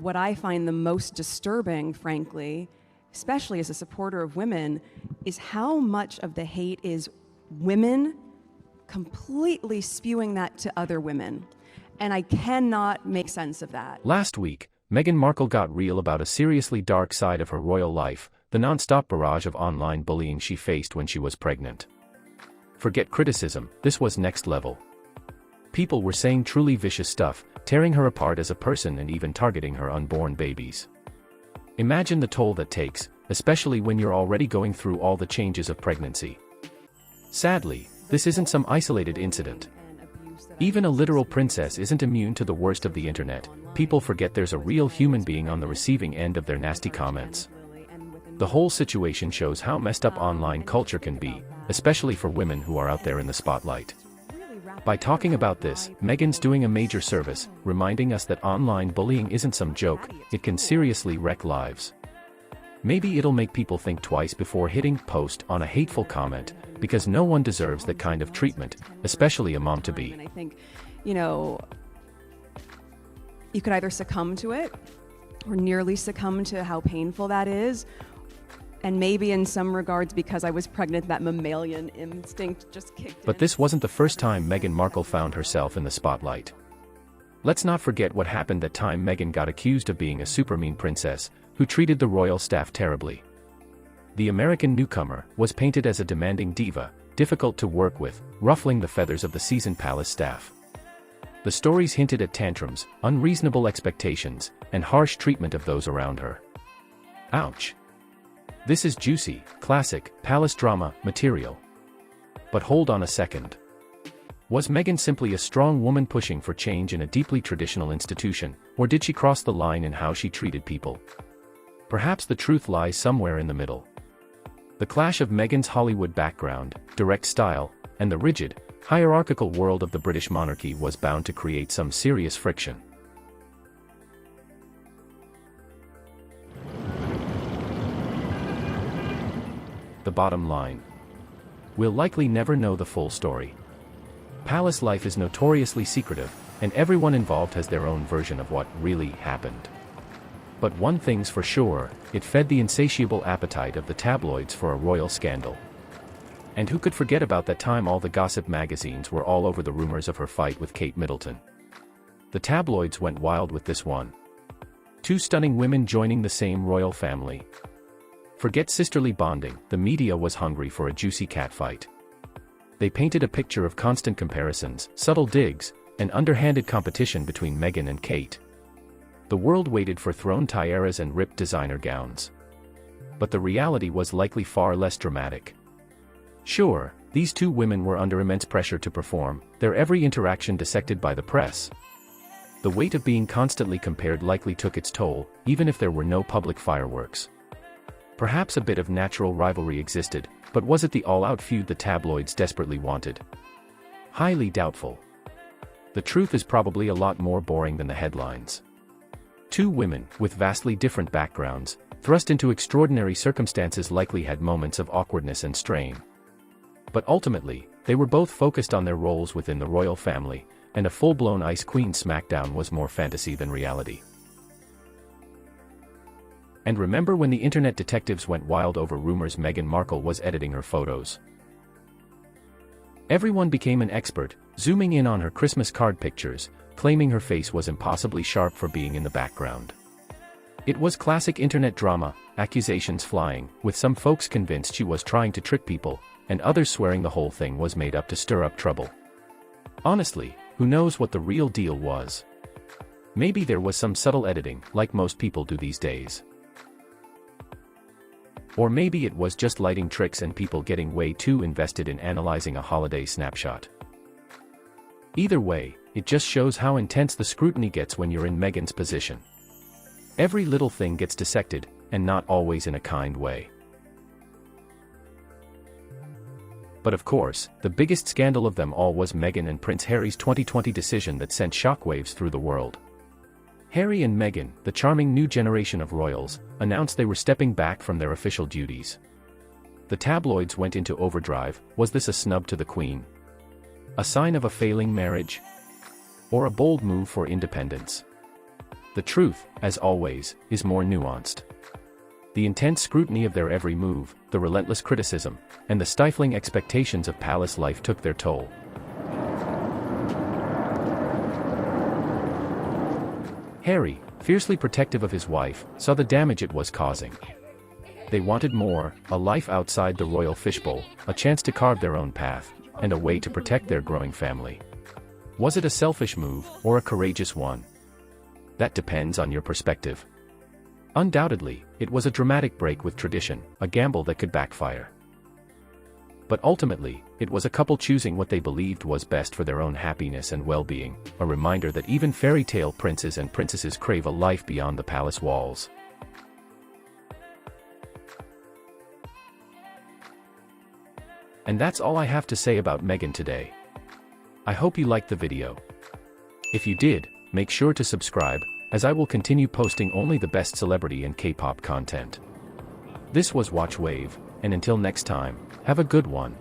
What I find the most disturbing, frankly, especially as a supporter of women, is how much of the hate is women completely spewing that to other women. And I cannot make sense of that. Last week, Meghan Markle got real about a seriously dark side of her royal life, the non-stop barrage of online bullying she faced when she was pregnant. Forget criticism, this was next level. People were saying truly vicious stuff, tearing her apart as a person and even targeting her unborn babies. Imagine the toll that takes, especially when you're already going through all the changes of pregnancy. Sadly, this isn't some isolated incident. Even a literal princess isn't immune to the worst of the internet. People forget there's a real human being on the receiving end of their nasty comments. The whole situation shows how messed up online culture can be, especially for women who are out there in the spotlight. By talking about this, Meghan's doing a major service, reminding us that online bullying isn't some joke, it can seriously wreck lives. Maybe it'll make people think twice before hitting post on a hateful comment, because no one deserves that kind of treatment, especially a mom-to-be. And I think, you could either succumb to it, or nearly succumb to how painful that is, and maybe in some regards, because I was pregnant, that mammalian instinct just kicked in. But this wasn't the first time Meghan Markle found herself in the spotlight. Let's not forget what happened that time Meghan got accused of being a super mean princess, who treated the royal staff terribly. The American newcomer was painted as a demanding diva, difficult to work with, ruffling the feathers of the seasoned palace staff. The stories hinted at tantrums, unreasonable expectations, and harsh treatment of those around her. Ouch. This is juicy, classic, palace drama material. But hold on a second. Was Meghan simply a strong woman pushing for change in a deeply traditional institution, or did she cross the line in how she treated people? Perhaps the truth lies somewhere in the middle. The clash of Meghan's Hollywood background, direct style, and the rigid, hierarchical world of the British monarchy was bound to create some serious friction. The bottom line. We'll likely never know the full story. Palace life is notoriously secretive, and everyone involved has their own version of what really happened. But one thing's for sure, it fed the insatiable appetite of the tabloids for a royal scandal. And who could forget about that time all the gossip magazines were all over the rumors of her fight with Kate Middleton? The tabloids went wild with this one. Two stunning women joining the same royal family. Forget sisterly bonding, the media was hungry for a juicy catfight. They painted a picture of constant comparisons, subtle digs, and underhanded competition between Meghan and Kate. The world waited for thrown tiaras and ripped designer gowns. But the reality was likely far less dramatic. Sure, these two women were under immense pressure to perform, their every interaction dissected by the press. The weight of being constantly compared likely took its toll, even if there were no public fireworks. Perhaps a bit of natural rivalry existed, but was it the all-out feud the tabloids desperately wanted? Highly doubtful. The truth is probably a lot more boring than the headlines. Two women, with vastly different backgrounds, thrust into extraordinary circumstances likely had moments of awkwardness and strain. But ultimately, they were both focused on their roles within the royal family, and a full-blown Ice Queen smackdown was more fantasy than reality. And remember when the internet detectives went wild over rumors Meghan Markle was editing her photos? Everyone became an expert, zooming in on her Christmas card pictures, claiming her face was impossibly sharp for being in the background. It was classic internet drama, accusations flying, with some folks convinced she was trying to trick people, and others swearing the whole thing was made up to stir up trouble. Honestly, who knows what the real deal was? Maybe there was some subtle editing, like most people do these days. Or maybe it was just lighting tricks and people getting way too invested in analyzing a holiday snapshot. Either way, it just shows how intense the scrutiny gets when you're in Meghan's position. Every little thing gets dissected, and not always in a kind way. But of course, the biggest scandal of them all was Meghan and Prince Harry's 2020 decision that sent shockwaves through the world. Harry and Meghan, the charming new generation of royals, announced they were stepping back from their official duties. The tabloids went into overdrive. Was this a snub to the Queen? A sign of a failing marriage? Or a bold move for independence? The truth, as always, is more nuanced. The intense scrutiny of their every move, the relentless criticism, and the stifling expectations of palace life took their toll. Harry, fiercely protective of his wife, saw the damage it was causing. They wanted more, a life outside the royal fishbowl, a chance to carve their own path, and a way to protect their growing family. Was it a selfish move, or a courageous one? That depends on your perspective. Undoubtedly, it was a dramatic break with tradition, a gamble that could backfire. But ultimately, it was a couple choosing what they believed was best for their own happiness and well-being, a reminder that even fairy tale princes and princesses crave a life beyond the palace walls. And that's all I have to say about Meghan today. I hope you liked the video. If you did, make sure to subscribe, as I will continue posting only the best celebrity and K-pop content. This was Watch Wave, and until next time, have a good one.